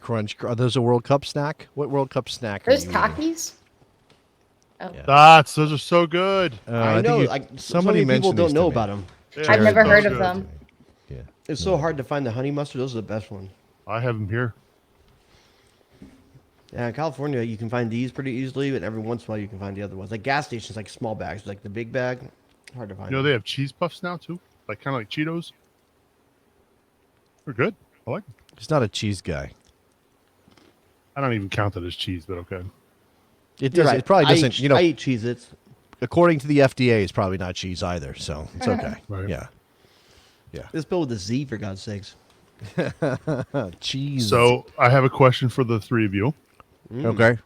Crunch. Are those a World Cup snack? What World Cup snack are There's you eating? Takis. Oh. Yeah. Those are so good. I know. Like so somebody many people mentioned don't these know to me. about them. Yeah, I've never so heard of good. them. Yeah. It's so hard to find the honey mustard. Those are the best ones. I have them here. Yeah, in California, you can find these pretty easily, but every once in a while you can find the other ones. Like gas stations, like small bags, like the big bag, hard to find. You know, they have cheese puffs now too, like kind of like Cheetos. They're good. I like them. He's not a cheese guy. I don't even count that as cheese, but okay. It You're does. right. It probably I doesn't. eat, I eat Cheez-Its. According to the FDA, it's probably not cheese either. So it's okay. Right. Yeah. It's spelled with a Z, for God's sakes. Cheese. So I have a question for the three of you. Okay.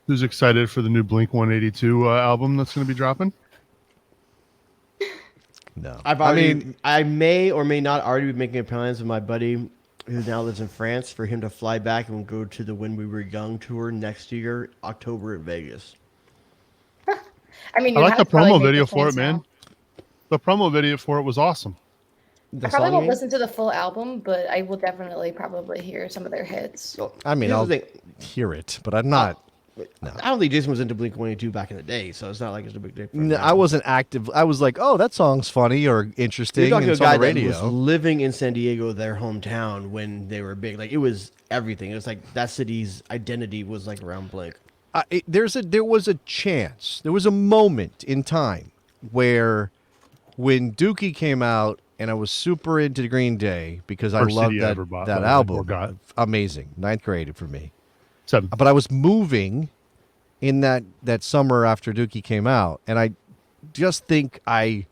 Who's excited for the new Blink 182 album that's going to be dropping? No. I may or may not already be making plans with my buddy who now lives in France for him to fly back and go to the When We Were Young tour next year, October in Vegas. I mean, I you like the have to probably promo make video the for it, plans man. now. The promo video for it was awesome. The I probably song won't name? listen to the full album, but I will definitely probably hear some of their hits. Well, I mean, here's I'll the thing. hear it, but I'm not. I don't think Jason was into Blink-182 back in the day, so it's not like it's a big difference. No, I wasn't active. I was like, oh, that song's funny or interesting. You're talking And to a it's on guy the that was radio. living in San Diego, their hometown, when they were big. Like, it was everything. It was like that city's identity was like around Blink. There was a chance. There was a moment in time where when Dookie came out, and I was super into Green Day because I First loved CD I ever bought, by that the way, or album. got. Amazing. Ninth grade for me. 7. But I was moving in that summer after Dookie came out, and I just think I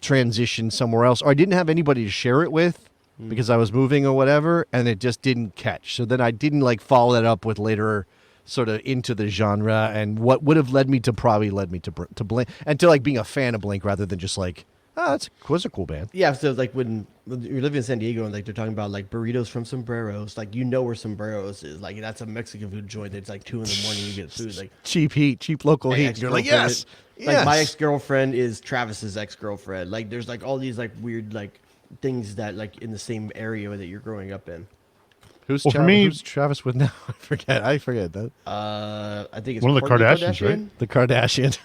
transitioned somewhere else, or I didn't have anybody to share it with because I was moving or whatever, and it just didn't catch. So then I didn't like follow that up with later sort of into the genre, and what would have led me to Blink and to like being a fan of Blink rather than just like, oh, was a cool band. Yeah, so like when you're living in San Diego and like they're talking about like burritos from Sombreros, like you know where Sombreros is. Like that's a Mexican food joint. It's like 2 in the morning. You get food like Cheap heat, cheap local my heat. You're like, ex-girlfriend- yes, Like my yes. ex-girlfriend is Travis's ex-girlfriend. Like there's like all these like weird like things that like in the same area that you're growing up in. Who's, Well, for me- who's Travis with now? I forget that. I think it's One of the Kourtney Kardashians, right? The Kardashian.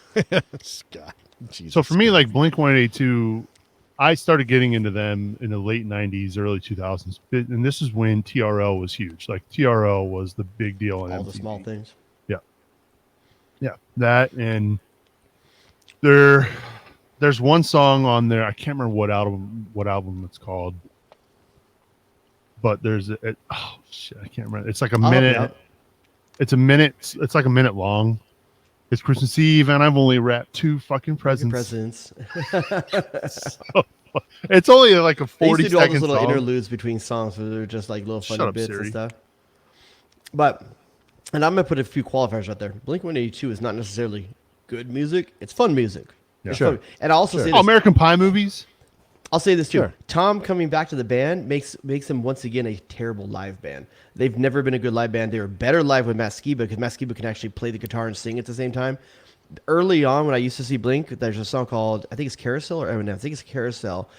God, Jesus So for me, Christ. like Blink 182, I started getting into them in the late 90s, early 2000s. And this is when TRL was huge. Like TRL was the big deal on All MTV. the small things. Yeah, that and there's one song on there. I can't remember what album it's called, but oh shit, I can't remember. It's like a I'll help you minute. out. It's a minute. It's like a minute long. It's Christmas Eve, and I've only wrapped 2 fucking presents. Presents. It's only like a They used 40 to do all those second little song. interludes between songs where they're just like little funny Shut up, bits Siri. and stuff. But, and I'm gonna put a few qualifiers out there. Blink-182 is not necessarily good music; it's fun music. Yeah. It's Sure. fun. And I'll also say Oh, this. American Pie movies. I'll say this too. Sure. Tom coming back to the band makes them once again a terrible live band. They've never been a good live band. They were better live with Matt Skiba because Matt Skiba can actually play the guitar and sing at the same time. Early on, when I used to see Blink, there's a song called I think it's Carousel or no, I think it's Carousel,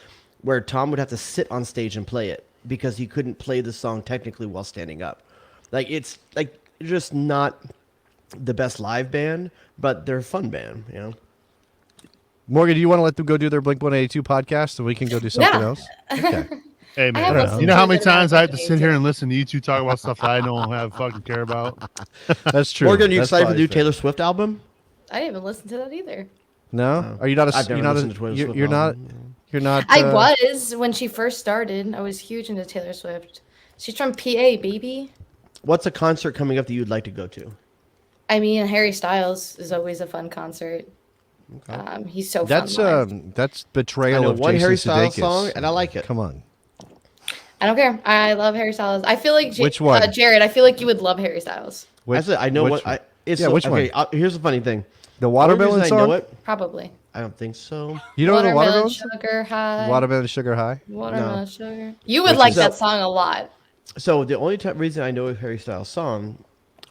where Tom would have to sit on stage and play it because he couldn't play the song technically while standing up. Like it's like just not the best live band, but they're a fun band, you know. Morgan, do you want to let them go do their Blink 182 podcast, and we can go do something Yeah. else? Okay. Hey I have man, listened you know to how a many good amount times of I have to sit Blink here and listen to you two talk about stuff that I don't have fucking care about? That's true. Morgan, are you That's excited for the probably new fair. Taylor Swift album? I didn't even listen to that either. No, are you not a? I've never You're not. listened to Taylor Swift You're not. album. You're not. I was when she first started. I was huge into Taylor Swift. She's from PA, baby. What's a concert coming up that you'd like to go to? I mean, Harry Styles is always a fun concert. He's so That's fun. live. that's I betrayal know of one Jason Harry Styles Sudeikis. song, and I like it. Come on. I don't care. I love Harry Styles. I feel like Which one? Jared. I feel like you would love Harry Styles. Which, Actually, I know which what one? I. It's Yeah, so- which one? okay, here's the funny thing. The Only watermelon reason song. I know it. Probably. I don't think so. You know the watermelon. Sugar High. Watermelon sugar high. Watermelon No. Sugar. You would Which like is- that song a lot. So the only reason I know a Harry Styles song,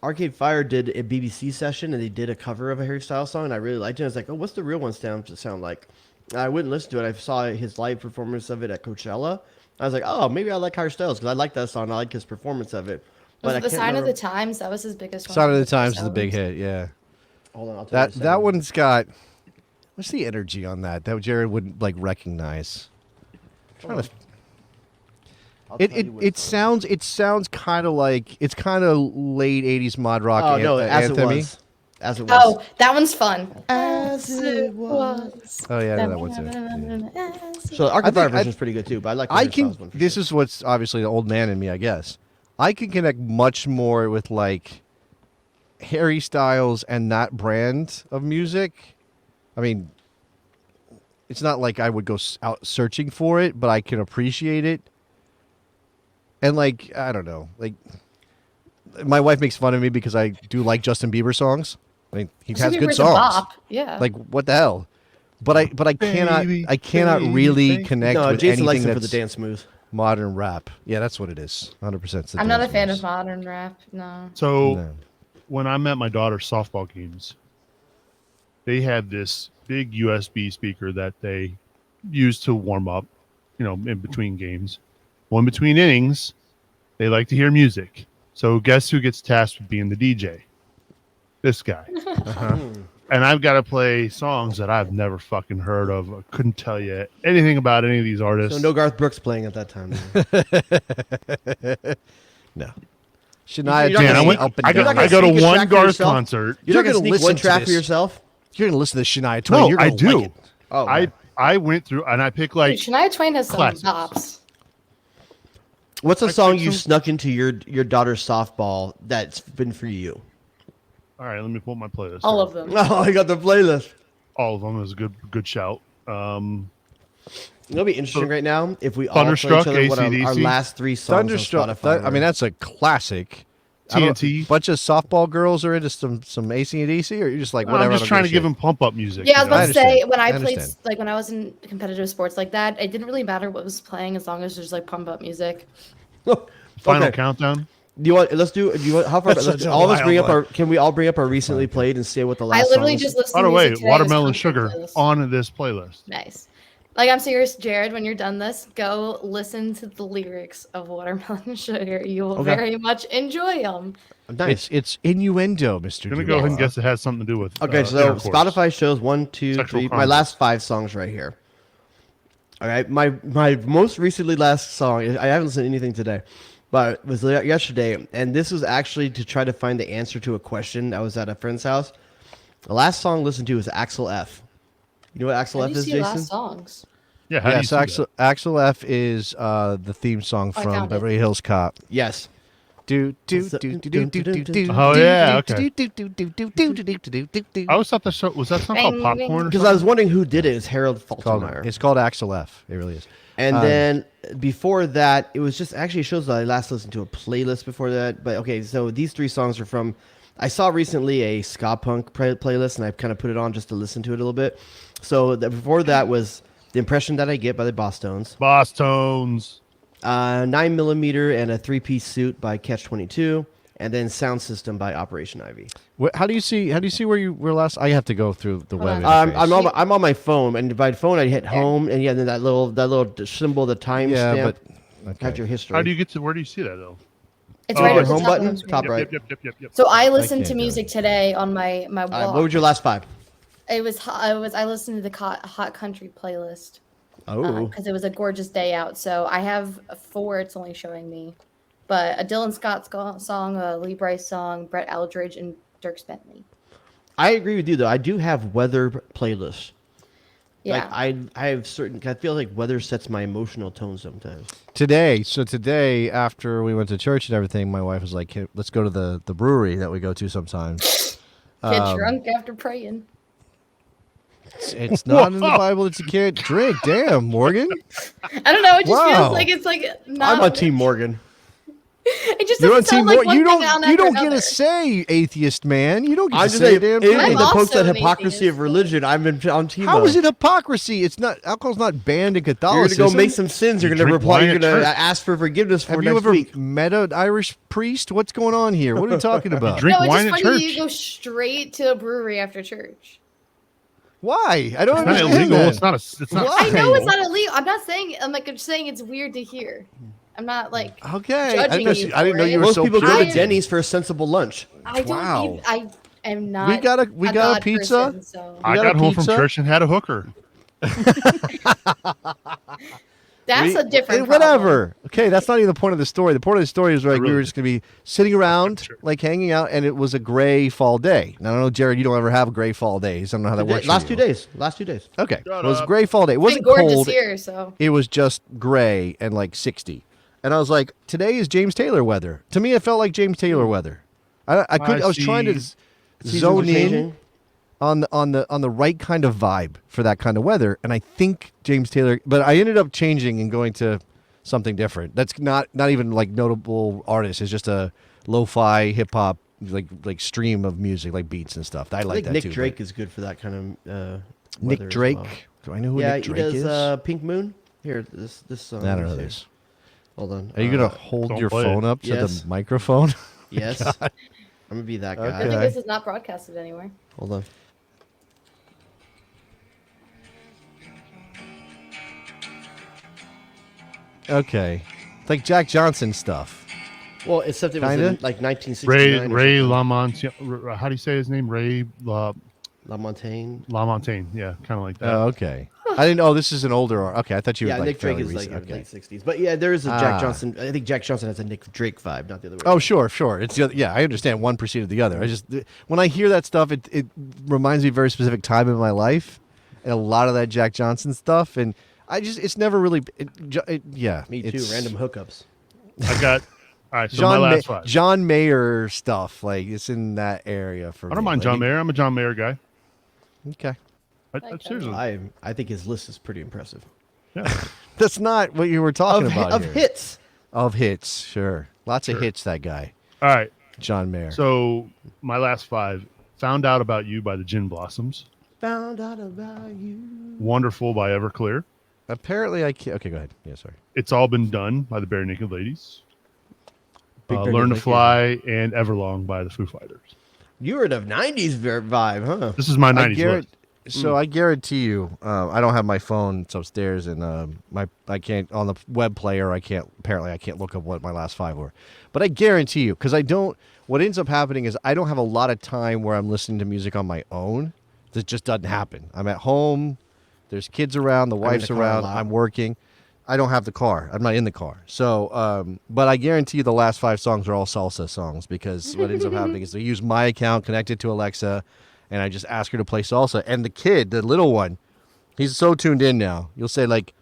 Arcade Fire did a BBC session and they did a cover of a Harry Styles song, and I really liked it. I was like, oh, what's the real one sound like? I wouldn't listen to it. I saw his live performance of it at Coachella, I was like, oh, maybe I like Harry Styles because I like that song. I like his performance of it. But I The can't Sign remember. of the Times, that was his biggest one. Sign of the His Times first is the big albums. hit. Yeah. Hold on, I'll tell you That in a that second. one's got. What's the energy on that? That Jared wouldn't like recognize. Trying to. I'll It tell it, you what it sounds kind of like it's kind of late '80s mod rock. Oh no, as it anthem-y. was. As it was. Oh, that one's fun. As it was. Oh yeah, I know that one too. Yeah. So the Arcade I Fire think- version is pretty good too, but I like the I Harry can. Styles one for This sure. is what's obviously the old man in me, I guess. I can connect much more with like Harry Styles and that brand of music. I mean, it's not like I would go out searching for it, but I can appreciate it. And like, I don't know, like my wife makes fun of me because I do like Justin Bieber songs. I mean, he Justin has good Bieber's a songs. bop. Yeah. Like, what the hell? But I Baby, cannot baby, really baby. connect No, with Jason likes anything it for that's the dance moves. modern rap. Yeah, that's what it is. 100%. I'm not a fan of modern rap. No. So No. when I'm at my daughter's softball games, they had this big USB speaker that they use to warm up, in between games. Well, in between innings, they like to hear music. So guess who gets tasked with being the DJ? This guy. And I've got to play songs that I've never fucking heard of. I couldn't tell you anything about any of these artists. So no Garth Brooks playing at that time. No. Shania You're not Man, gonna Twain sneak- up and I you're down. not go gonna to sneak a one track for Garth yourself? concert. You're You're not gonna gonna sneak listen one to track this. for yourself? You're gonna listen to Shania Twain. No, You're I gonna do. like it. Oh, I went through and I picked like Dude, Shania Twain has some classics. bops. what's a I song picked you some- snuck into your daughter's softball that's been for you? all right, let me pull up my playlist. All here. of them. Oh, I got the playlist. All of them is a good shout. It'll be interesting right now if we all tell Thunderstruck, each other what our AC/DC. last three songs Thunderstruck. on Spotify. I mean, that's a classic. I don't- TNT. Bunch of softball girls are into some AC/DC, or you're just like whatever. I'm I just don't trying to give give a them pump up music. Yeah, I was you know? about to say understand. when I I played understand. like when I was in competitive sports like that, it didn't really matter what was playing as long as there's like pump up music. Final Okay. countdown. Do you want? Let's do. Do you want? How far? That's Let's such a all of us bring wild up our. one. Can we all bring up our recently played and say what the last? I literally song is? just listened By to the way, music today as watermelon country sugar playlist. on this playlist. Nice. Like I'm serious, Jared. When you're done this, go listen to the lyrics of Watermelon Sugar. You will Okay. very much enjoy them. Nice. It's innuendo, Mister. I'm gonna go ahead and guess it has something to do with. Okay, so intercourse. Spotify shows 1, 2, Sexual 3. My conduct. last 5 songs right here. All right, my most recently last song. I haven't listened to anything today, but it was yesterday, and this was actually to try to find the answer to a question. I was at a friend's house. The last song I listened to was Axel F. You know what Axel How F do you is, see Jason? last songs? Yeah, how do you Yes, see that? Axel F is the theme song I from found it. Beverly Hills Cop. Yes. Do do So- do do do do do do. Oh, yeah, okay. Do do do do do do do do do do. I always thought was that song called Bang, Popcorn? or Because I was wondering who did it. It's Harold Faltermeyer. It's called Axel F. It really is. And then before that, it was just actually it shows that I last listened to a playlist before that. But okay, so these 3 songs are from. I saw recently a ska punk playlist, and I kind of put it on just to listen to it a little bit. So before that was The Impression That I Get by the Boss Tones, Boss Tones. 9mm and a 3-piece suit by Catch 22, and then Sound System by Operation Ivy. How do you see where you were last? I have to go through the web. on. interface. I'm on my phone, and by phone I hit home, and yeah, then that little symbol, the time Yeah, stamp, but okay. had your history. How do you get to where do you see that though? It's Oh, right your at the home top of button? the screen. Top Yep, right. yep. So I listened to can't do music today on my All right, walk. what was your last 5? I listened to the hot country playlist Oh, because it was a gorgeous day out. So I have 4. It's only showing me, but a Dylan Scott song, a Lee Bryce song, Brett Eldridge, and Dirk Bentley. I agree with you though. I do have weather playlists. Yeah. Like I have certain. I feel like weather sets my emotional tone sometimes. Today, after we went to church and everything, my wife was like, "Hey, let's go to the brewery that we go to sometimes." Get drunk after praying. It's not in the Bible that you can't drink. Damn, Morgan. I don't know. It just Wow. feels like it's like not. I'm on Team Morgan. It just You're on doesn't sound Team like Morgan. one You thing don't. on You after don't get another. a say, atheist man. You don't get I'm to just say saying, a damn anything thing. I'm that pokes also at an hypocrisy atheist. of religion, I'm on Team. How is it hypocrisy? It's not. Alcohol's not banned in You're Catholicism. gonna go make some sins. You're You gonna drink reply. wine You're at gonna church. ask for forgiveness for Have you next ever week. met an Irish priest? What's going on here? What are you talking about? drink No, it's wine just at funny church. you go straight to a brewery after church. Why? I don't It's not understand illegal. that. It's not a. It's not. Why? I know it's not illegal. I'm not saying. I'm just saying it's weird to hear. I'm not like. Okay. I Judging didn't know, you I didn't know for you it. were Most so people pure. go to I- Denny's for a sensible lunch. I don't. Wow. Even, I am not. We got a God pizza. person, so. I got got a home from pizza? church and had a hooker. That's a different. Whatever. Okay, that's not even the point of the story. The point of the story is like we really were just gonna be sitting around, Sure. like hanging out, and it was a gray fall day. Now I don't know, Jared. You don't ever have gray fall days. I don't know how that works. for Last you. 2 days. Last 2 days. Okay, Shut it was a up. gray fall day. It Problem. It's wasn't been gorgeous cold. here, so. It was just gray and like 60. And I was like, today is James Taylor weather. To me, it felt like James Taylor weather. I could. I was trying to see. Seasons zone are in changing. on the right kind of vibe for that kind of weather, and I think James Taylor. But I ended up changing and going to something different. That's not even like notable artist. It's just a lo-fi hip hop like stream of music, like beats and stuff. I I like think that Nick too. but Drake is good for that kind of. Nick weather as Drake. well. Do I know who Yeah, Nick he Drake does is? Pink Moon. Here, this song. I don't know is here. this. Hold on. Are you gonna hold don't your play phone it. up to Yes. the microphone? Yes. I'm gonna be that guy. I think Okay. this is not broadcasted anywhere. Hold on. Okay, it's like Jack Johnson stuff. Well, except it was Kinda? in like 1969. Ray or Ray something. Lamontagne. How do you say his name? Ray LaMontagne. Lamontagne. Yeah, kind of like that. Oh, okay. I didn't know this is an older. Okay, I thought you were Yeah, like Nick Drake fairly is like recent. Okay. late 60s. But yeah, there is a Jack Ah. Johnson. I think Jack Johnson has a Nick Drake vibe, not the other way. Oh, sure. It's the other, yeah. I understand one preceded the other. I just when I hear that stuff, it reminds me of a very specific time in my life, and a lot of that Jack Johnson stuff, and it's never really. Yeah, Me too. it's Random hookups. I got. All right, so my last five. John Mayer stuff, like it's in that area for me. I don't mind Like, John Mayer. I'm a John Mayer guy. Okay, Seriously. I think his list is pretty impressive. Yeah. that's not what you were talking about Of here. hits. Of hits, sure. Lots of Sure. hits. That guy, All right. John Mayer. So my last five. Found Out About You by the Gin Blossoms. Found out about you. Wonderful by Everclear. Apparently, I can't. Okay, go ahead. Yeah, sorry. It's All Been Done by the Bare Naked Ladies. Big Bare Learn to Naked Fly and Everlong by the Foo Fighters. You were the 90s vibe, huh? This is my 90s list. So I guarantee you, I don't have my phone. It's upstairs, and I can't on the web player. I can't. Apparently, I can't look up what my last five were. But I guarantee you, because I don't. What ends up happening is I don't have a lot of time where I'm listening to music on my own. That just doesn't happen. I'm at home. There's kids around. The in wife's the car a around. lot. I'm working. I don't have the car. I'm not in the car. So, but I guarantee you the last five songs are all salsa songs because what ends up happening is they use my account connected to Alexa, and I just ask her to play salsa. And the kid, the little one, he's so tuned in now. You'll say like,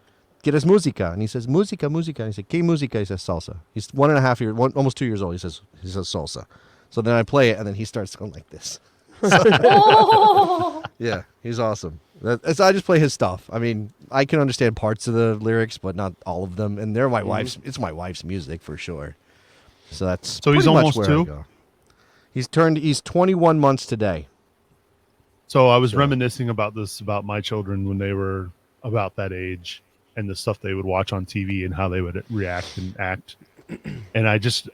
"Get us música," and he says música, música. And he said, "¿Qué música?" He says salsa. He's 1.5 years, almost 2 years old. He says salsa. So then I play it, and then he starts going like this. Oh! Yeah, he's awesome. I just play his stuff. I mean, I can understand parts of the lyrics, but not all of them. And they're my wife's. It's my wife's music for sure. So that's So he's pretty much almost where I 2? go. He's 21 months today. So I was reminiscing about this about my children when they were about that age and the stuff they would watch on TV and how they would react and act. And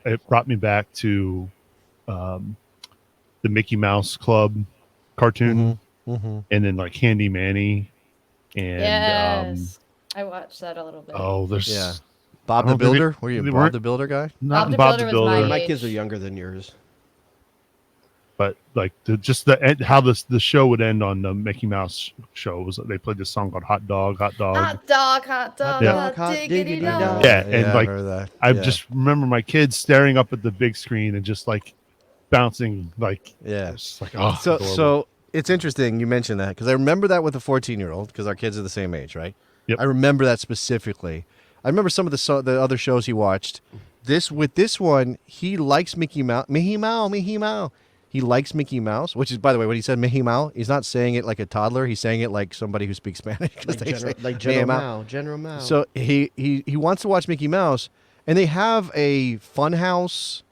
it brought me back to the Mickey Mouse Club cartoon and then like Handy Manny and Yes. I watched that a little bit. there's Yeah. Bob I the don't think Builder. Were you a they Bob weren't- the Builder guy? not Bob the Bob Builder the was my Builder, My age. kids are younger than yours. but like how the show would end on the Mickey Mouse show was they played this song called Hot Dog, Hot Dog. Hot dog, hot dog, Yeah. hot Hot diggity diggity dog. dog. Yeah, and I like heard that. I Yeah. just remember my kids staring up at the big screen and just like bouncing like Yeah. it's like oh So it's interesting you mentioned that because I remember that with a 14-year-old because our kids are the same age, right? Yep. I remember that specifically. I remember some of the other shows he watched. With this one, he likes Mickey Mouse. Mickey Mouse, Mickey Mouse. He likes Mickey Mouse, which is, by the way, when he said Mickey Mouse, he's not saying it like a toddler. He's saying it like somebody who speaks Spanish. 'cause they say Like Mickey General Mouse. Mao. General Mao. So he wants to watch Mickey Mouse, and they have a fun house.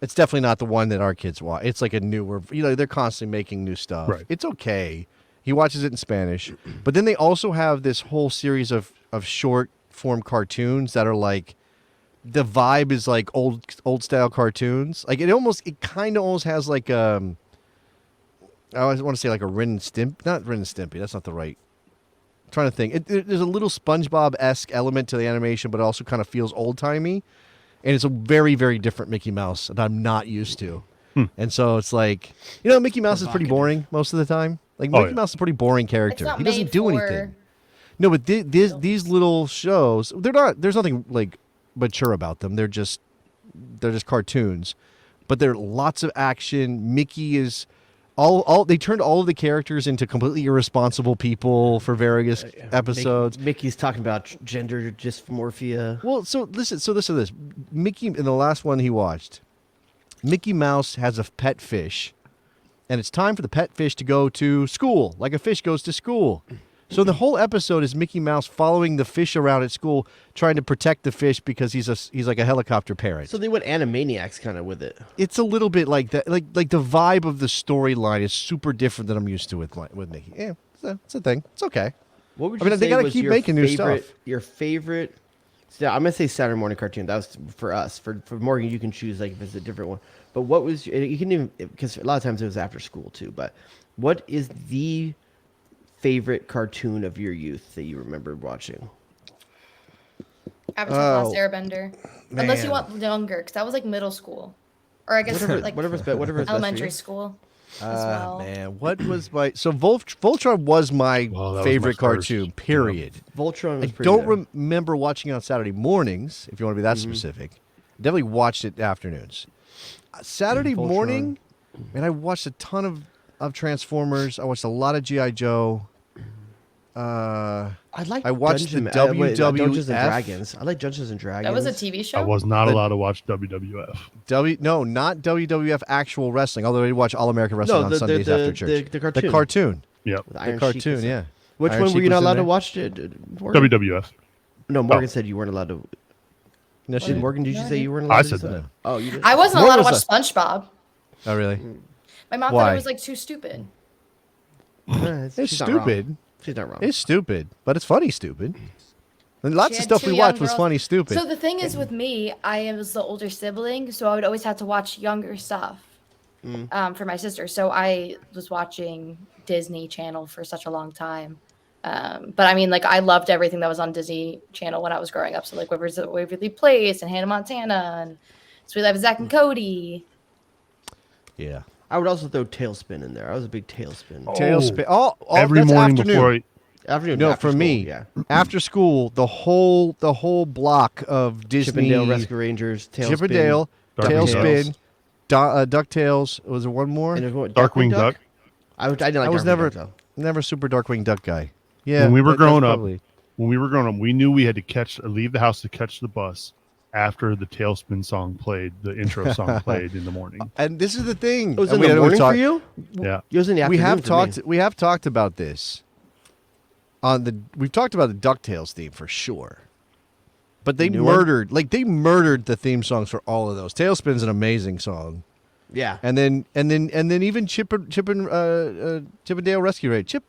It's definitely not the one that our kids watch. It's like a newer, they're constantly making new stuff. Right. It's okay. He watches it in Spanish. But then they also have this whole series of short form cartoons that are like, the vibe is like old style cartoons. Like it kind of almost has like I always want to say like a Ren and Stimpy. Not Ren and Stimpy. That's not the right. I'm trying to think. There's a little SpongeBob-esque element to the animation, but it also kind of feels old-timey. And it's a very, very different Mickey Mouse that I'm not used to. And so it's like, Mickey Mouse is pretty boring most of the time. Like, Mickey Mouse is a pretty boring character. It's not He doesn't made do for- anything. No, but these little shows, they're not. There's nothing like mature about them. They're just cartoons, but there are lots of action. Mickey is all. They turned all of the characters into completely irresponsible people for various episodes. Mickey's talking about gender dysmorphia. Well, so listen to this. Mickey in the last one he watched, Mickey Mouse has a pet fish, and it's time for the pet fish to go to school, like a fish goes to school. So the whole episode is Mickey Mouse following the fish around at school, trying to protect the fish because he's like a helicopter parent. So they went Animaniacs kind of with it. It's a little bit like that. Like the vibe of the storyline is super different than I'm used to with Mickey. Yeah, it's a thing. It's okay. What would I you mean, they say gotta was keep your making new favorite, stuff. Your favorite? Yeah, I'm gonna say Saturday morning cartoon. That was for us. For Morgan, you can choose like if it's a different one. But what was you can even because a lot of times it was after school too. But what is the favorite cartoon of your youth that you remember watching? Avatar: Last Airbender. Unless you man. want younger, because that was like middle school, or I guess like Whatever's best for elementary you. school as well. Man, what was my Voltron was my Well, that was favorite my first. cartoon. Period. Voltron was I pretty don't good. remember watching it on Saturday mornings. If you want to be that specific, definitely watched it afternoons. Saturday Voltron. morning, and I watched a ton of Transformers. I watched a lot of GI Joe. I watched the Dungeons and WWF. Dragons. I like Dungeons and Dragons. That was a TV show. I was not allowed to watch WWF. No, not WWF actual wrestling. Although I did watch All American Wrestling on Sundays after church. the cartoon. The cartoon. Yep. The The Iron Sheik cartoon. was- Yeah. Which Iron one were Sheik you not was in allowed to there. watch? Morgan? WWF. No, Morgan said you weren't allowed to. No, she Morgan, did you say you weren't allowed I to? said do that. Oh, you did. I wasn't What allowed to was watch SpongeBob. Oh, really? My mom Why? thought it was like too stupid. It's She's not wrong. stupid. She's not wrong. It's stupid, but it's funny stupid. And lots She of had stuff two we young watched was girls. funny stupid. So the thing is with me, I was the older sibling, so I would always have to watch younger stuff for my sister. So I was watching Disney Channel for such a long time. But I mean, like, I loved everything that was on Disney Channel when I was growing up. So like Waverly Place and Hannah Montana and Sweet Life of Zack and Cody. Yeah. I would also throw Tailspin in there. I was a big Tailspin. Tailspin. Oh, Every that's morning afternoon. before I, Afternoon. No, after for school, me, yeah. after school, the whole block of Disney, Chippendale Rescue Rangers, Tailspin, Chippendale, Darkwing Tailspin, Ducktales. Was there one more? and there's what, Darkwing Duck. I didn't like I was Darkwing never Duck, though. never super Darkwing Duck guy. Yeah, When we were that's growing up, probably- we knew we had to leave the house to catch the bus after the Tailspin song played, the intro song played in the morning. and this is the thing. It was and in we the had to morning talk- for you? Yeah. It was in the We afternoon have for talked. me. We have talked about this. We've talked about the Ducktales theme for sure, but they New one? murdered the theme songs for all of those. Tailspin's an amazing song, Yeah. and then even Chippendale Rescue Rangers,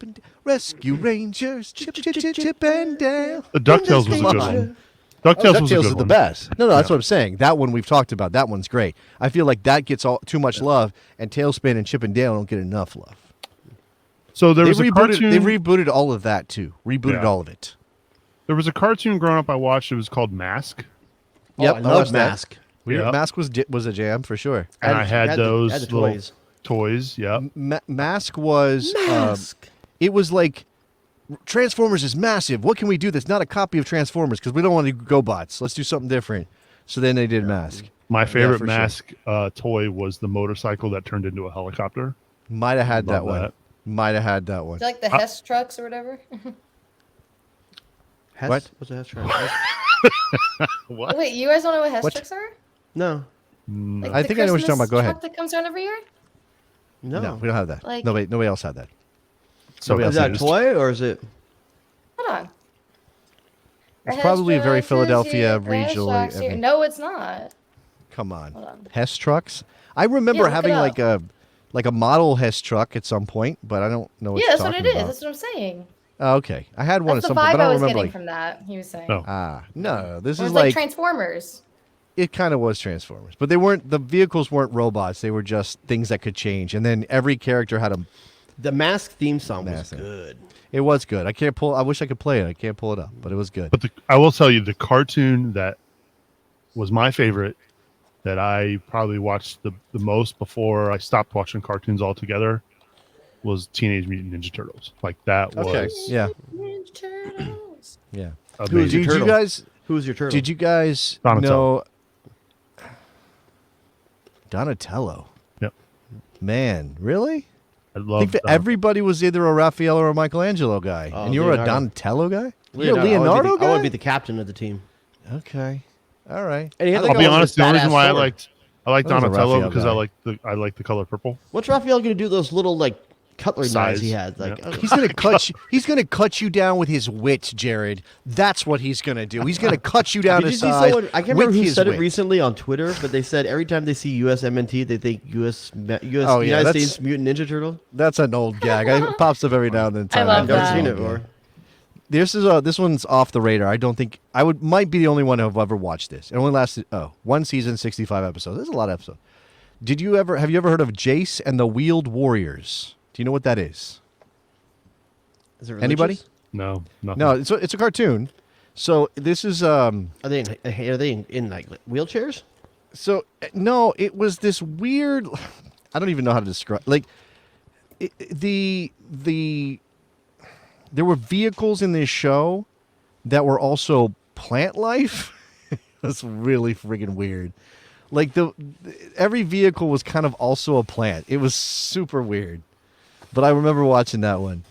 Rescue Rangers, Chippendale. DuckTales was a good one. DuckTales was a DuckTales good is the one. best. No, that's Yeah. what I'm saying. That one we've talked about. That one's great. I feel like that gets too much love, and Tailspin and Chippendale don't get enough love. So there was a cartoon. They rebooted all of that too. Rebooted Yeah. all of it. There was a cartoon growing up I watched. It was called Mask, Oh, Yep, I I love watched that. Mask. Yep. Mask was a jam for sure. and I had the- those had the little toys. toys. Yeah. Mask was Mask. it was like Transformers is massive. What can we do that's not a copy of Transformers? Because we don't want to go bots. Let's do something different. So then they did Mask. My favorite for sure. Mask toy was the motorcycle that turned into a helicopter. Might have had that Love one. that. Might have had that one. Is it like the Hess trucks or whatever? Hess? What? What's a Hess truck? What? Wait, you guys don't know what Hess What? trucks are? No. Like I the think I know what you're talking Christmas about. Go ahead. truck that comes around every year? No. No, we don't have that. Like- Nobody else had that. So Nobody Is else that a used. toy or is it? Hold on. It's Hess probably a very trucks is Philadelphia here, Hess regional. trucks here. No, it's not. Come on. Hold on. Hess trucks. I remember Yeah, look having it like a model Hess truck at some point, but I don't know what Yeah, you're that's what talking it is. about. That's what I'm saying. Oh, okay, I had one That's at the some point, vibe but I I don't was remember getting like from that. He was saying. No. no. This It is was like like Transformers. It kind of was Transformers, but they weren't. The vehicles weren't robots. They were just things that could change, and then every character had a. The Mask theme song was Mask. good. It was good. I can't pull. I wish I could play it. I can't pull it up, but it was good. But I will tell you, the cartoon that was my favorite, that I probably watched the most before I stopped watching cartoons altogether, was Teenage Mutant Ninja Turtles. Like that Okay. was Yeah. Ninja Turtles. Yeah. Who was your Did you turtle? guys? Who was your turtle? Did you guys Donatello. know Donatello? Yep. Man, really? I I love think that everybody was either a Raphael or a Michelangelo guy, Oh, and you were a Leonardo. Donatello guy. You're a I Leonardo want to guy. be the captain of the team. Okay. All right. And he had I like think I'll be all honest. this The only reason badass why sword. I like I was a Donatello Raphael because guy. I like the color purple. What's Raphael going to do? Those little like cutlery knives Size. he had. Like Yeah. oh, He's gonna cut you. He's gonna cut you down with his wit, Jared. That's what he's gonna do. He's gonna cut you down Did to you see size. someone? I can't with remember who his said wit. it recently on Twitter, but they said every time they see USMNT, they think US Oh, yeah, United that's- States Mutant Ninja Turtle. That's an old gag. It pops up every now and then. I love I've never that. seen it before. This one's off the radar. I don't think might be the only one who've ever watched this. It only lasted one season, 65 episodes. There's a lot of episodes. Have you ever heard of Jace and the Wheeled Warriors? Do you know what that is? Is it Anybody? religious? No, nothing. No, it's a cartoon. So this is Are they in like wheelchairs? So no, it was this weird. I don't even know how to describe. Like the there were vehicles in this show that were also plant life. That's really friggin' weird. Like every vehicle was kind of also a plant. It was super weird. But I remember watching that one.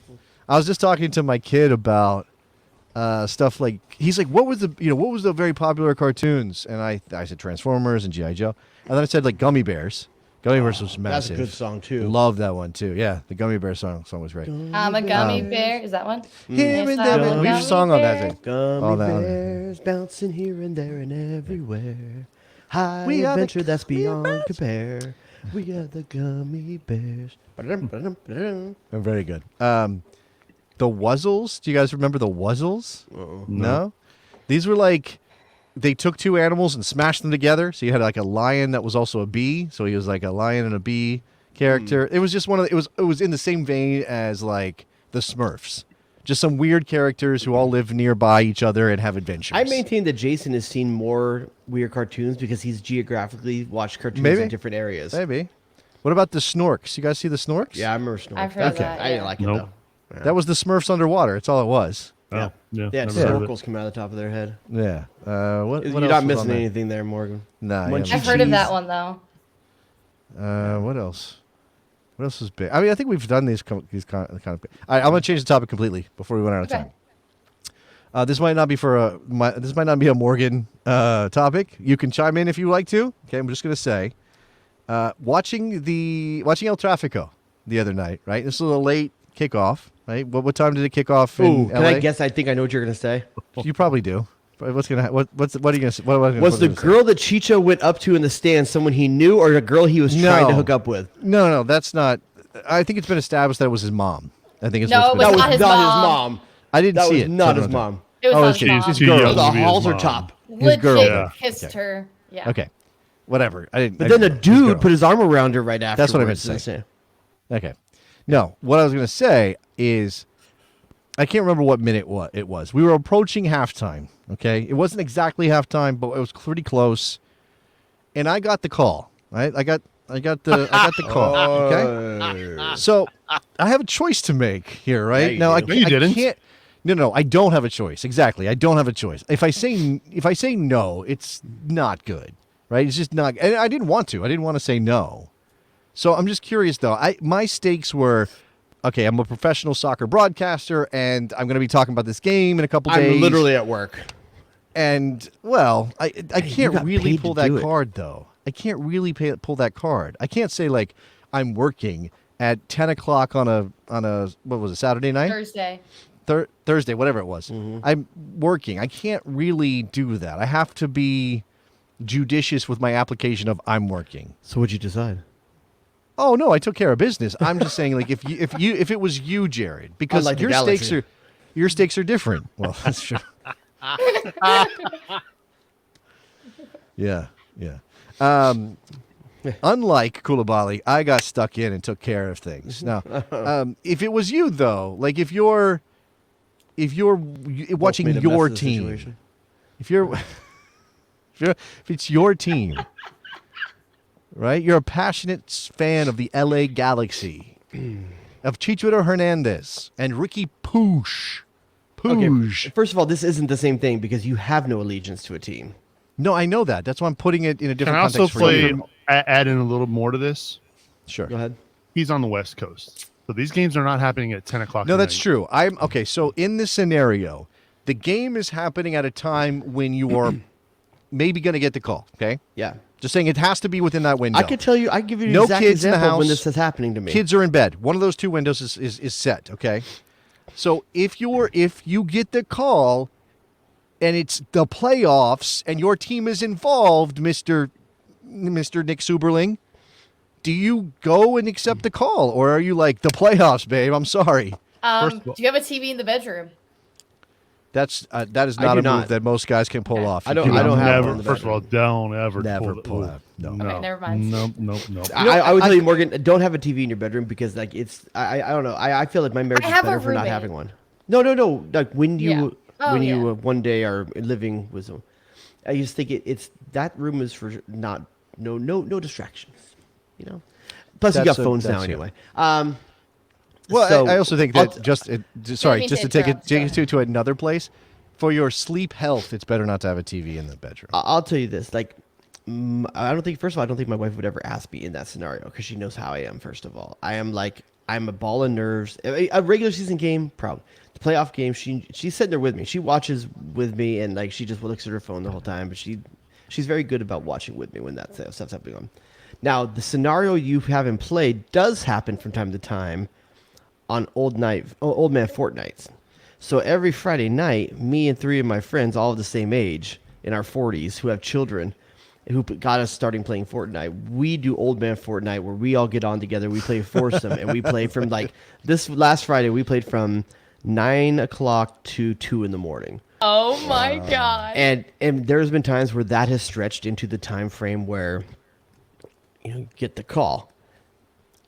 I was just talking to my kid about stuff like he's like, what was the very popular cartoons? And I said Transformers and G.I. Joe. And then I said like Gummy Bears. Gummy Bears was That's a massive. good song too. Love that one too. Yeah, the Gummy Bear song was great. I'm a gummy bear. Is that one? Here and Yes, there, I'm a we gummy have a song on that bear. thing. Gummy All that one. bears bouncing here and there and everywhere. High We are the adventure that's gummy beyond bears. compare. We are the gummy bears. Ba-dum, ba-dum, ba-dum. They're very good. The Wuzzles. Do you guys remember the Wuzzles? No. These were like they took two animals and smashed them together. So you had like a lion that was also a bee. So he was like a lion and a bee character. It was just one of the, it was in the same vein as like the Smurfs. Just some weird characters who all live nearby each other and have adventures. I maintain that Jason has seen more weird cartoons because he's geographically watched cartoons Maybe. in different areas. Maybe. What about the Snorks? You guys see the Snorks? Yeah, I remember Snork. I've heard Okay. that. I didn't yeah. like it Nope. though. That was the Smurfs underwater. That's all it was. Oh, yeah. They had never heard of it. circles coming out of the top of their head. Yeah. What You're else not was on missing there? anything there, Morgan. Nah. Munchie Yeah. I've heard of cheese. that one though. What else? What else is big? I mean, I think we've done these kind of. All right, I'm gonna change the topic completely before we run out of Okay. time. This might not be this might not be a Morgan topic. You can chime in if you like to. Okay, I'm just gonna say, watching El Tráfico the other night. Right, this was a late kickoff. Right, what time did it kick off in Ooh, LA? can I guess? I think I know what you're gonna say. You probably do. But what are you gonna say? What Was the girl that Chicho went up to in the stand someone he knew, or a girl he was trying to No. hook up with? No, that's not. I think it's been established that it was his mom. I think it's No, what's it been was That was not not his his mom. mom. I didn't That see was it. not so his no. mom. It was Oh, not it's his She's mom. too girl. young It was a to be his halter mom. top. His girl. Legit Yeah. kissed her. Yeah. Okay, whatever. I didn't. But then the his dude girl. put his arm around her right after. That's what I meant to say. Okay. No, what I was going to say is, I can't remember what minute it was. We were approaching halftime. Okay, it wasn't exactly halftime, but it was pretty close. And I got the call. Right, I got the call. Okay, so I have a choice to make here. Right you now, do. No, you didn't. can't. No, I don't have a choice. Exactly, I don't have a choice. If I say no, it's not good. Right? It's just not. And I didn't want to. I didn't want to say no. So I'm just curious though. My stakes were, okay, I'm a professional soccer broadcaster, and I'm going to be talking about this game in a couple days. I'm literally at work. And well, I you can't got really paid to pull that do it. card though. I can't really pull that card. I can't say like I'm working at 10 o'clock on a what was it, Saturday night? Thursday. Thursday, whatever it was. I'm working. I can't really do that. I have to be judicious with my application of I'm working. So what'd you decide? Oh no, I took care of business. I'm just saying, like, if it was you, Jared, because Unlike the your galaxy. stakes are different. Well, that's true. Yeah, yeah. Unlike Koulibaly, I got stuck in and took care of things. Now, if it was you though, like if you're watching Made a mess your of the team, situation. if it's your team, right? You're a passionate fan of the LA Galaxy, of Chicharito Hernandez and Ricky Poosh. Okay, first of all, this isn't the same thing because you have no allegiance to a team. No, I know that. That's why I'm putting it in a Can different I also context for you. add in a little more to this? Sure. Go ahead. He's on the West Coast, so these games are not happening at 10 o'clock. No, at that's night. true. I'm okay. So in this scenario, the game is happening at a time when you are maybe going to get the call. Okay, Yeah. just saying it has to be within that window. I could tell you, I give you an No exact kids in the example of when house. this is happening to me. Kids are in bed. One of those two windows is set. Okay, so if you get the call, and it's the playoffs, and your team is involved, Mister Nick Suberling, do you go and accept the call, or are you like the playoffs, babe? I'm sorry. First of Do all- you have a TV in the bedroom? That is I not do a move not. that most guys can pull Okay. off. I don't- You I don't have never. one in the First of all, don't ever Never pull, pull ooh, that. No. No. Okay, never mind. Nope. I would tell you, Morgan, don't have a TV in your bedroom because, like, it's I don't know. I feel like my marriage is have a better for not roommate. having one. No. Like when you Yeah. Oh, when you yeah. one day are living with them, I just think it's that room is for no distractions. You know. Plus, you That's got phones now that's- yeah. anyway. Well, so I also think I'll- that sorry, mean just to to take interrupt, it go to another place, for your sleep health, it's better not to have a TV in the bedroom. I'll tell you this, like, I don't think. First of all, I don't think my wife would ever ask me in that scenario because she knows how I am. First of all, I'm a ball of nerves. A regular season game, probably. The playoff game, she's sitting there with me. She watches with me, and like she just looks at her phone the whole time. But she's very good about watching with me when that stuff's happening on. Now, the scenario you haven't played does happen from time to time on old man fortnights. So every Friday night, me and three of my friends, all of the same age, in our 40s, who have children, who got us starting playing Fortnite, we do old man Fortnite where we all get on together. We play foursome, and we play from like this last Friday. We played from 9 o'clock to 2 in the morning. Oh my god. And there's been times where that has stretched into the time frame where you get the call.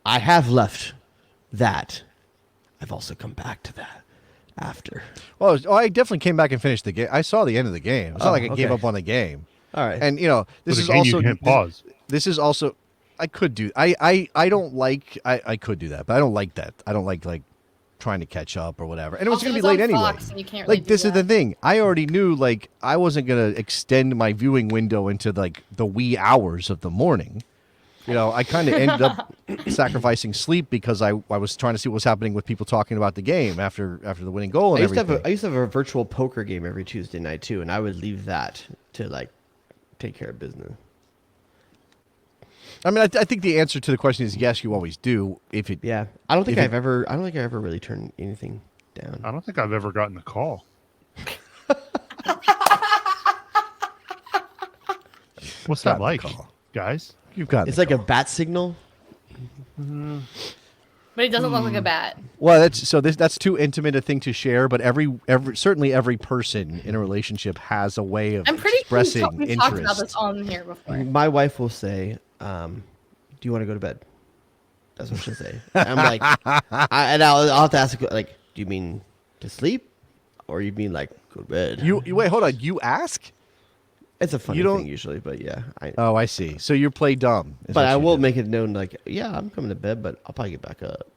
I have left that. I've also come back to that after. Well, I definitely came back and finished the game. I saw the end of the game. It's not like I gave okay. up on the game. All right. And this But is again, also you can't pause. This is also I could do. I don't like. I could do that, but I don't like that. I don't like trying to catch up or whatever. And it was Also, going to it's be late on anyway. Fox, and you can't really Like do this is the that. thing. I already knew like I wasn't going to extend my viewing window into like the wee hours of the morning. I kind of ended up sacrificing sleep because I was trying to see what was happening with people talking about the game after the winning goal and I used everything. to have a virtual poker game every Tuesday night too, and I would leave that to like take care of business. I mean, I think the answer to the question is yes. You always do. If it, Yeah, I don't think If I ever really turned anything down. I don't think I've ever gotten a call. What's that Gotten a like, call. guys? you've got It's like a bat signal. But it doesn't look like a bat. Well, that's too intimate a thing to share. But certainly every person in a relationship has a way of I'm pretty sure expressing we've talked about interest. this on here before. My wife will say, "Do you want to go to bed?" That's what she'll say. I'm like, I'll have to ask, like, "Do you mean to sleep, or you mean like go to bed?" You wait, hold on. You ask? It's a funny you don't- thing usually, but yeah. Oh, I see. So you play dumb. is But what I you will do. make it known, like, yeah, I'm coming to bed, but I'll probably get back up.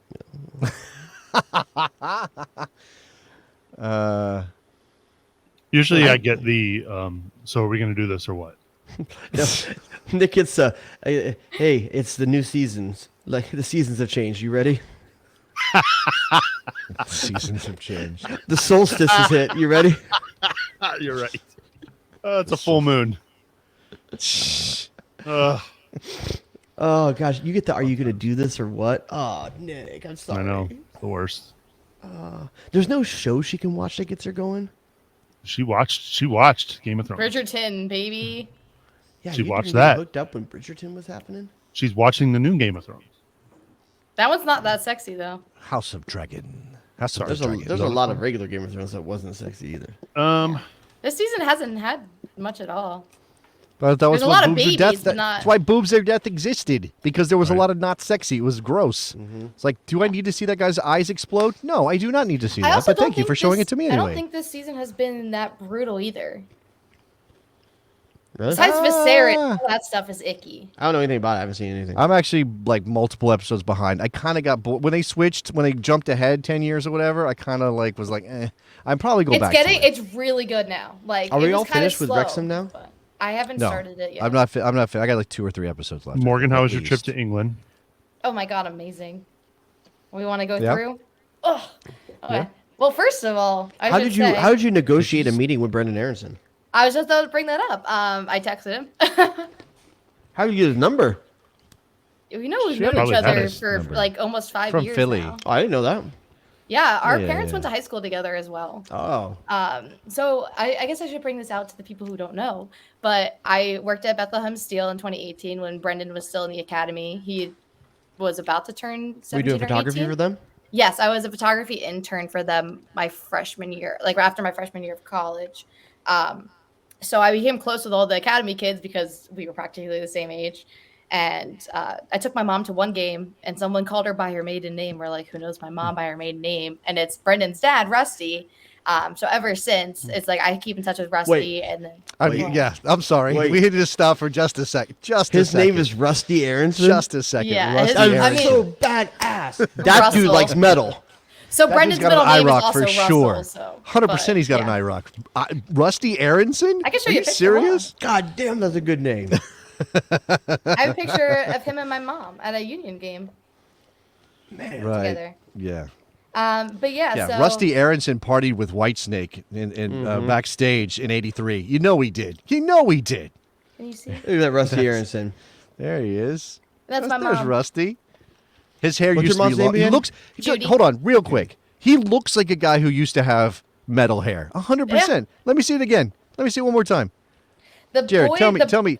Usually, I get the. So, are we going to do this or what? No, Nick, it's hey, it's the new seasons. Like the seasons have changed. You ready? Seasons have changed. The solstice is hit. You ready? You're right. It's a full moon. Oh gosh, you get the. Are you gonna do this or what? Oh, Nick, I'm sorry. I know, the worst. There's no show she can watch that gets her going. She watched Game of Thrones. Bridgerton, baby. Yeah, She you didn't watched get that. hooked up when Bridgerton was happening. She's watching the new Game of Thrones. That one's not that sexy though. House of Dragon. House of There's Dragon. a lot of regular Game of Thrones that wasn't sexy either. This season hasn't had much at all. But that was There's a what lot of boobs are babies, death. but not- That's why boobs are death existed, because there was a Right. lot of not sexy. It was gross. It's like, do I need to see that guy's eyes explode? No, I do not need to see I that. also But don't thank you think for showing this- it to me I anyway. don't think this season has been that brutal either. Really? Besides Viserys, all that stuff is icky. I don't know anything about it. I haven't seen anything. I'm actually like multiple episodes behind. I kind of got bored when they switched, when they jumped ahead 10 years or whatever. I kind of like was like, I'm probably go It's back. getting, to it. it's really good now. Like, Are we it was all kinda finished with slow, Wrexham now? but I haven't No, started it yet. I'm not. I'm not. I got like 2 or 3 episodes left. Morgan, at how was your trip least. to England? Oh my god, amazing. We want to go Yeah. through? Oh, okay. Yeah. Well, first of all, How did you negotiate a meeting with Brendan Aronson? I was just about to bring that up. I texted him. How did you get his number? We know we've She known each probably had other his for number. like almost 5 From years Philly. now. Oh, I didn't know that. Yeah, our Yeah, parents yeah. went to high school together as well. Oh. So I guess I should bring this out to the people who don't know. But I worked at Bethlehem Steel in 2018 when Brendan was still in the academy. He was about to turn 17 Were you doing or photography 18. for them? Yes, I was a photography intern for them my freshman year, like after my freshman year of college. So I became close with all the academy kids because we were practically the same age. And I took my mom to one game, and someone called her by her maiden name. We're like, who knows my mom by her maiden name? And it's Brendan's dad, Rusty. So ever since, it's like I keep in touch with Rusty. Wait. And then Wait. Yeah, I'm sorry. Wait. We need to stop for just a second. Just His a second. name is Rusty Aronson. just a second. Yeah, Rusty his- I'm I Aronson. mean- so badass. That dude Russell. likes metal. so That Brendan's dude's got middle an name is IROC also for Russell. sure. So, 100% but, he's got yeah. an IROC. Rusty Aronson? I can show Are you a you picture, serious? God damn, that's a good name. I have a picture of him and my mom at a Union game Right. together. Yeah. But yeah, Yeah. so Rusty Aronson partied with Whitesnake in backstage in '83. You know he did. You know he did. Can you see? Look at that Rusty Aronson. There he is. That's my There's mom. Rusty. His hair What's used your to be mom's name long. He again? looks. Judy. Hold on, real quick. He looks like a guy who used to have metal hair. 100%. Let me see it again. Let me see it one more time. The Jared, boy, tell me. the- Tell me.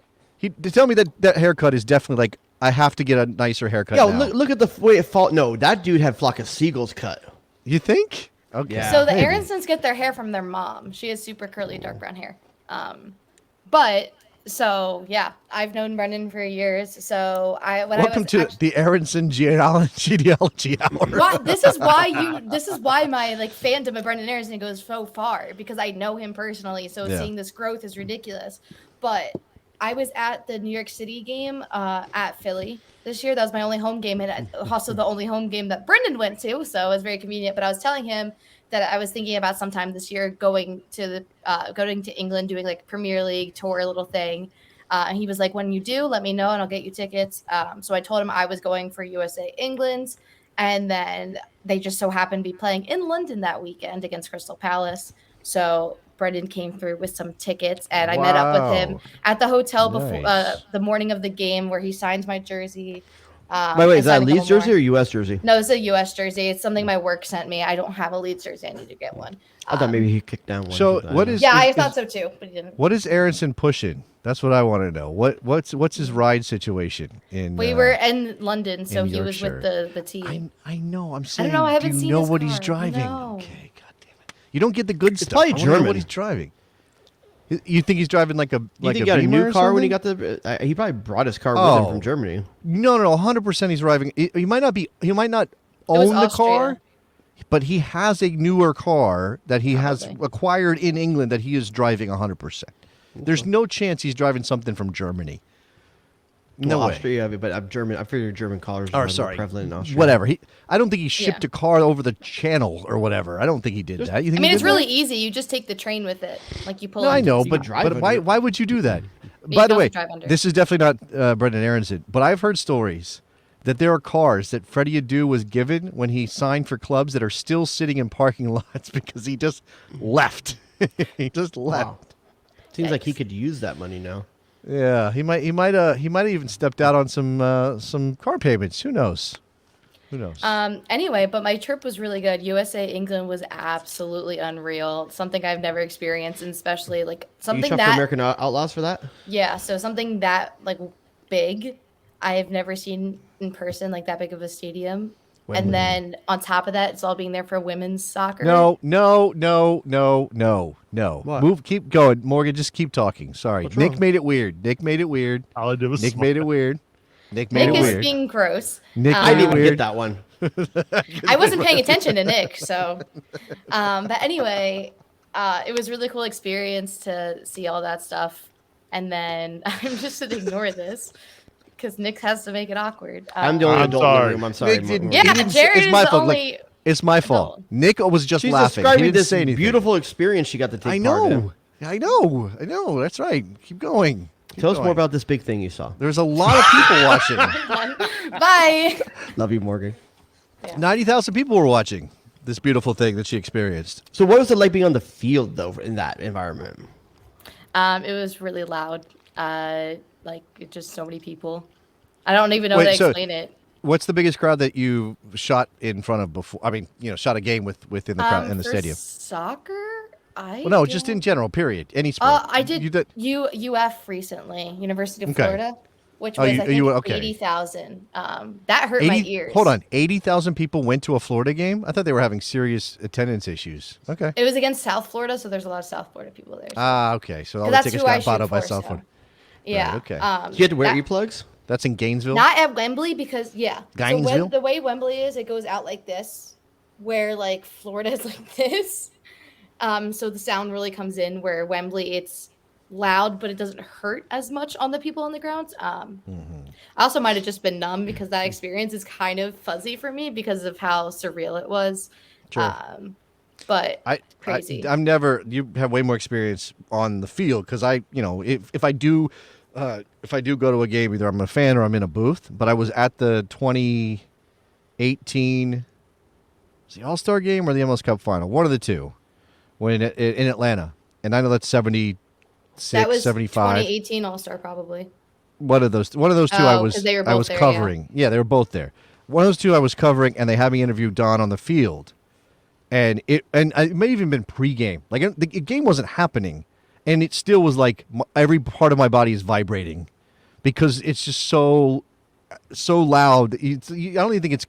Tell me that haircut is definitely like I have to get a nicer haircut. Yo, now. look at the way it fall. No, that dude had Flock of Seagulls cut. You think? Okay. Yeah. So the maybe. Aronsons get their hair from their mom. She has super curly, dark brown hair. But so yeah, I've known Brendan for years. So Welcome to the Aronson genealogy hour. This is why my like fandom of Brendan Aronson goes so far because I know him personally. So Yeah. seeing this growth is ridiculous. But I was at the New York City game at Philly this year. That was my only home game, and also the only home game that Brendan went to. So it was very convenient. But I was telling him that I was thinking about sometime this year going to England, doing like Premier League tour little thing. And he was like, when you do, let me know and I'll get you tickets. So I told him I was going for USA England. And then they just so happened to be playing in London that weekend against Crystal Palace. So Brendan came through with some tickets, and I met up with him Wow. at the hotel before Nice. the morning of the game, where he signed my jersey. By the way, and is that a signed a Leeds couple jersey more. or U.S. jersey? No, it's a U.S. jersey. It's something my work sent me. I don't have a Leeds jersey. I need to get one. I thought maybe he kicked down one. So sometime. what is- Yeah, I thought so too, but he didn't. What is Aronson pushing? That's what I want to know. What's his ride situation in? We were in London, so in he was with Yorkshire. the team. I know. I'm saying. know, I haven't do you seen know his what he's car. driving? No. Okay, god damn it. You don't get the good stuff. probably I wanna know German. what he's driving? You think he's driving like a You like think a he got a Beamer new or car when he something? got the? He probably brought his car with Oh. him from Germany. No, 100% he's driving. He might not be. He might not was own the car, Austria. but he has a newer car that he has Probably. acquired in England that he is driving 100%. There's no chance he's driving something from Germany. No well, way. Austria, but I'm German. I figured German cars Or are more sorry, prevalent in Austria. whatever. I don't think he shipped Yeah. a car over the channel or whatever. I don't think he did that. You think I mean, he it's did really that? easy. You just take the train with it, like you pull. No, I into know, the but, spot. drive but why under. why would you do that? you By the don't way, drive under. this is definitely not Brendan Aronson, but I've heard stories that there are cars that Freddie Adu was given when he signed for clubs that are still sitting in parking lots because he just left. He just left. Wow. Seems like he Yikes. could use that money now. Yeah, he might have even stepped out on some car payments. Who knows? Who knows? Anyway, but my trip was really good. USA England was absolutely unreal. Something I've never experienced, and especially like You something shop for that American Outlaws for that? yeah, so something that like big, I have never seen in person, like that big of a stadium. Wembley. And then on top of that, it's all being there for women's soccer. No. What? Keep going, Morgan. Just keep talking. Sorry, What's Nick wrong? made it weird. Nick made it weird. All I did was Nick smile. made it weird. Nick made Nick it is weird. being gross. Nick I made didn't it even weird. get that one. I wasn't paying attention to Nick, so. But anyway, it was really cool experience to see all that stuff, and then I'm just to ignore this because Nick has to make it awkward. I'm the only I'm adult in the sorry. room. I'm sorry. Nick didn't- Morgan. Yeah, He didn't say- Jared it's is my the fault, like, only. It's my fault. adult. Nick was just She's laughing. He describing didn't this say anything. beautiful experience she got to take I part in. know. I know. That's right. Keep going. Keep Tell us going. more about this big thing you saw. There's a lot of people watching. Bye. Love you, Morgan. 90,000 people were watching this beautiful thing that she experienced. So what was it like being on the field though in that environment? It was really loud. Like just so many people. I don't even know how Wait, to so- explain it. What's the biggest crowd that you shot in front of before? I mean, shot a game within the crowd in the For stadium. Soccer? Well, no, just in general. Period. Any sport. I did, You did. UF recently, University of Okay. Florida, which Oh, was you- I think you- okay. 80,000. That hurt my 80 ears. Hold on. 80,000 people went to a Florida game. I thought they were having serious attendance issues. Okay. It was against South Florida, so there's a lot of South Florida people there. Okay. So all the that's tickets who I got bought shoot up by for, South so- Florida. Yeah. okay. You had to wear that- earplugs? That's in Gainesville. Not at Wembley because So Gainesville? the way Wembley is, it goes out like this, where like Florida is like this. So the sound really comes in. Where Wembley, it's loud, but it doesn't hurt as much on the people on the ground. I also might have just been numb because that experience is kind of fuzzy for me because of how surreal it was. Sure. But I, crazy. I'm never. You have way more experience on the field because if I do go to a game, either I'm a fan or I'm in a booth. But I was at the 2018, was the All-Star game or the MLS Cup final, one of the two, when in Atlanta, and I know that's 76, that was 75. 2018 All-Star probably. One of those two I Oh, was 'cause they were I both was there, yeah. covering. Yeah, they were both there. One of those two I was covering, and they had me interview Don on the field, and it may even been pregame. Like the game wasn't happening, and it still was like every part of my body is vibrating, because it's just so loud. I don't even think it's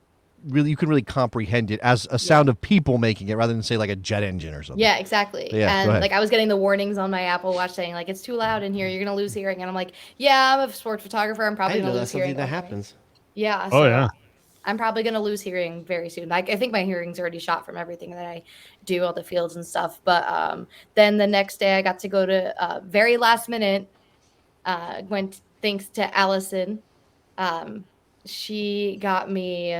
really you can really comprehend it as a sound of people making it rather than say like a jet engine or something. Yeah, exactly. Yeah, go and ahead. like I was getting the warnings on my Apple Watch saying like it's too loud in here, you're gonna lose hearing. And I'm like, yeah, I'm a sports photographer. I'm I probably didn't know gonna that's lose hearing. something that anyway." happens. Yeah. Oh, yeah. I'm probably gonna lose hearing very soon. Like I think my hearing's already shot from everything that I do, all the fields and stuff. But then the next day I got to go to very last minute. Went thanks to Allison. She got me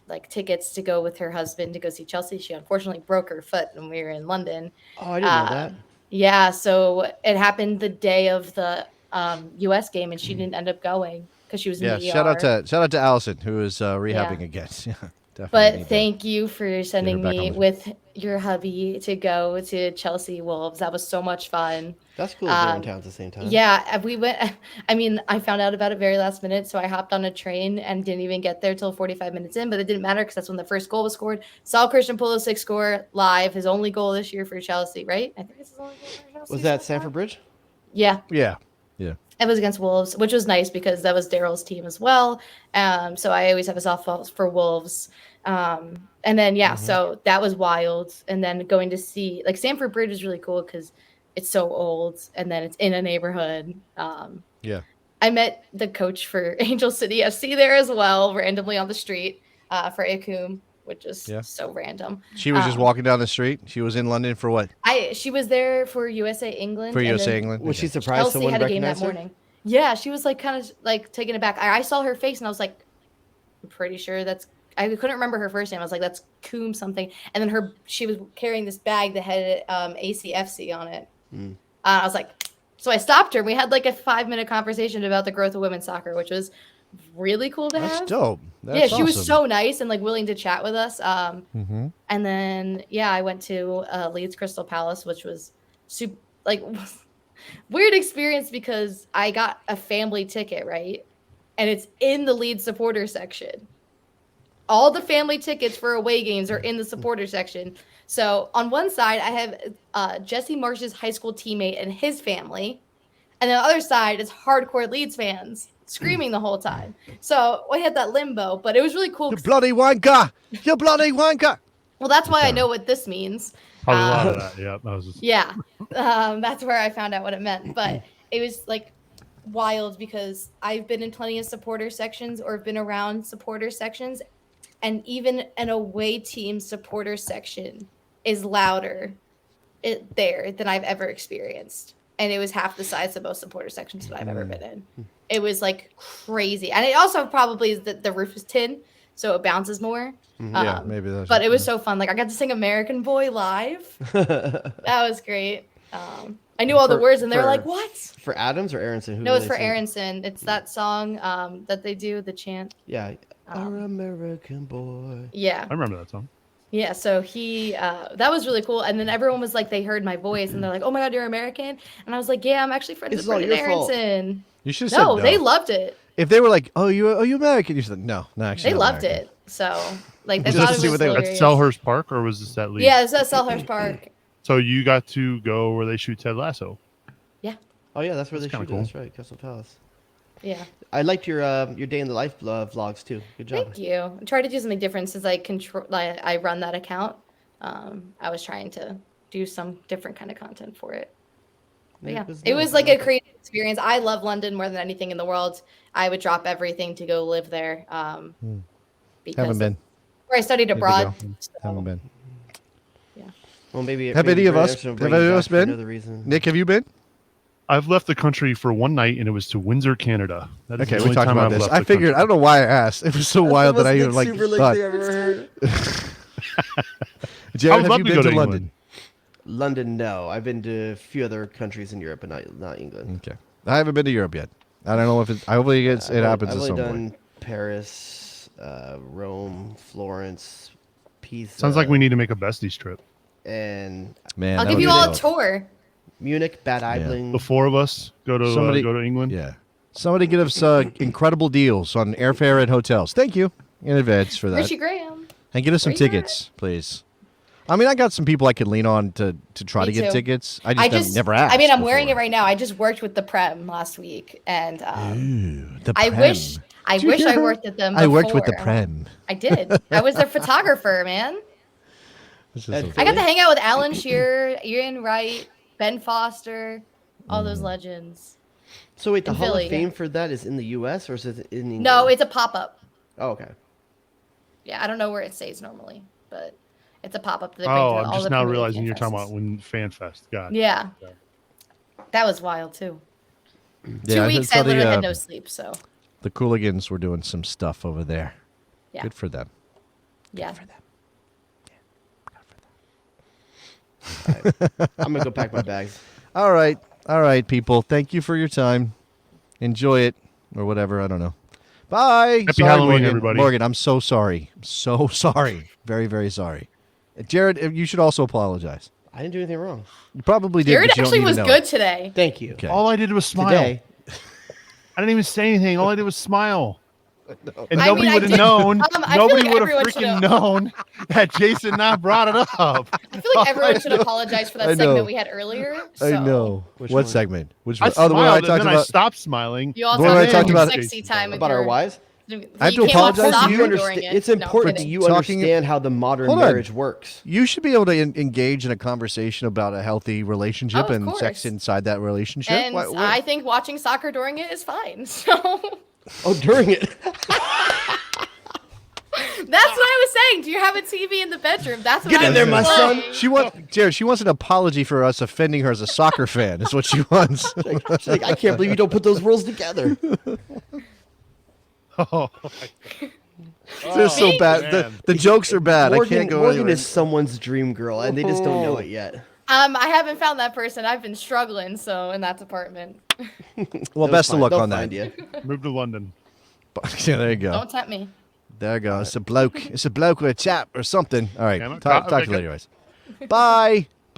like tickets to go with her husband to go see Chelsea. She unfortunately broke her foot when we were in London. Oh, I didn't know that. Yeah, so it happened the day of the U.S. game, and she didn't end up going because she was in Yeah. the ER. Shout out to Allison who is rehabbing again. Yeah, definitely. But need to- thank you for sending back me on the- with your hubby to go to Chelsea Wolves. That was so much fun. That's cool that they're in town at the same time. Yeah, we went. I mean, I found out about it very last minute, so I hopped on a train and didn't even get there till 45 minutes in. But it didn't matter because that's when the first goal was scored. Saw Christian Pulisic score live, his only goal this year for Chelsea, right? I think it's his only goal for Chelsea. Was that so Stamford far. Bridge? Yeah, Yeah. it was against Wolves, which was nice because that was Daryl's team as well. So I always have a soft spot for Wolves. And then so that was wild. And then going to see like Stamford Bridge is really cool because it's so old, and then it's in a neighborhood. Yeah. I met the coach for Angel City FC there as well, randomly on the street for Ikum, which is Yeah. so random. She was just walking down the street. She was in London for what? She was there for USA England. For and USA then England. Was Okay. she surprised Chelsea someone had a game that recognized her? morning. Yeah, she was like kind of like taken aback. I saw her face and I was like, I'm pretty sure that's. I couldn't remember her first name. I was like, that's Coombe something. And then she was carrying this bag that had ACFC on it. I was like, so I stopped her. And we had like a 5-minute conversation about the growth of women's soccer, which was really cool to That's have. dope. That's Yeah, she was awesome. so nice and like willing to chat with us. Mhm. And then I went to Leeds Crystal Palace, which was super like weird experience because I got a family ticket, right? And it's in the Leeds supporter section. All the family tickets for away games are in the supporter section. So on one side, I have Jesse Marsh's high school teammate and his family. And the other side is hardcore Leeds fans. screaming the whole time. So I had that limbo, but it was really cool. You bloody wanker! You bloody wanker! Well, that's why I know what this means. Probably a lot of that. Yeah, that was just, Yeah, that's where I found out what it meant. But it was like wild because I've been in plenty of supporter sections or been around supporter sections, and even an away team supporter section is louder there than I've ever experienced. And it was half the size of most supporter sections that I've ever been in. It was like crazy. And it also probably is that the roof is tin, so it bounces more. Yeah, maybe that's. But it was so fun. Like I got to sing American Boy live. That was great. I knew all the words, and they were like, "What?" For Adams or Aronson? Who No, do it's they for sing? Aronson. It's that song that they do, the chant. Yeah. Our American boy. Yeah, I remember that song. yeah. So he, that was really cool. And then everyone was like, they heard my voice, and they're like, "Oh my God, you're American!" And I was like, "Yeah, I'm actually friends It's with all Brendan your fault. Aronson." You should have said No, no. they loved it. If they were like, "Oh, you American," you said no, actually. They not loved American. it. So like they Just thought to it see was what they would- At hilarious. Selhurst Park, or was this at Lee? Yeah, it's at Selhurst Park. So you got to go where they shoot Ted Lasso. Oh yeah, that's where That's they shoot kinda it. cool. That's right, Crystal Palace. Yeah. I liked your day in the life vlogs too. Good job. Thank you. I try to do something different since I control. I run that account. I was trying to do some different kind of content for it. But yeah, it was nice. like a creative experience. I love London more than anything in the world. I would drop everything to go live there. Because Haven't been. where I studied to abroad. go. so- Haven't been. Well, maybe Have maybe any of Brand us- Amsterdam will have bring any you of back us for been? another reason. Nick, have you been? I've left the country for one night, and it was to Windsor, Canada. That is Okay, the we only talked time about I've this. left I the figured. I country. don't know why I asked. It was so wild that I even like thought. heard. I Jared, would have love you to been go to to London? London, no. I've been to a few other countries in Europe, but not England. Okay, I haven't been to Europe yet. I don't know if it. I hopefully it happens I've at some only point. done Paris, Rome, Florence, Pisa. Sounds like we need to make a besties trip. And Man, I'll that give would you be all a dope. tour. Munich, Bad Aibling. The four of us go to England. Yeah, somebody give us incredible deals on airfare and hotels. Thank you in advance for that, Richie Graham. and get us some Where you at? tickets, please. I mean, I got some people I could lean on to try Me to get too. tickets. I just, have never asked. I mean, I'm wearing it before. right now. I just worked with the Prem last week, and Ooh, the I Prem. wish Did you hear I her? worked with them. I worked with the before. Prem. I did. I was their photographer, man. This is That's so I got funny. to hang out with Alan Shearer, Ian Wright, Ben Foster, all those legends. So wait, the in Hall Philly, of Fame yeah. for that is in the U.S. or is it in England? No, it's a pop up. Oh, okay. Yeah, I don't know where it stays normally, but it's a pop up. That they bring Oh, to I'm all just the now Premier League realizing fan you're talking fests. about when FanFest. God. Yeah, that was wild too. Yeah, 2 weeks saw I literally had the no sleep. So the Cooligans were doing some stuff over there. yeah, Good for them. yeah. I'm gonna go pack my bags. All right, people. Thank you for your time. Enjoy it or whatever. I don't know. Bye. Happy Halloween, Morgan. everybody. Morgan, I'm so sorry. I'm so sorry. Very, very sorry. Jared, you should also apologize. I didn't do anything wrong. You probably did. Jared but you don't actually need to was know good it. today. Thank you. Okay. All I did was smile. Today, I didn't even say anything. All I did was smile. And I nobody mean, I would have did- known. I feel Nobody like would have everyone freaking should've- known that Jason not brought it up. I feel like everyone should apologize for that I know. segment we had earlier. I so- know. Which What one? segment? Which I one? Oh, the one I smiled, and talked then I about. stopped smiling. You also The one I had talked your about- sexy time with about our your- wives. I have to You can't watch apologize to soccer you? during Understand, it. it's No, I'm important that kidding. you Talking- understand how the modern Hold on. marriage works. You should be able to engage in a conversation about a healthy relationship Oh, of and sex course. inside that relationship. And What- I think watching soccer during it is fine. So Oh, during it. that's what I was saying. Do you have a TV in the bedroom? That's what Get I in was there, my saying. son. She wants, Jared. She wants an apology for us offending her as a soccer fan. Is what she wants. She's like, I can't believe you don't put those rules together. Oh, They're so Me? bad. The jokes are bad. I can't go Morgan anywhere. is someone's dream girl, and they just don't know it yet. I haven't found that person. I've been struggling so in that department. Well, best of luck on that. You. move to London. Yeah, there you go. Don't tempt me. There you go. It's a bloke. It's a bloke or a chap or something. All right. Damn it. Talk to you later, guys. Bye.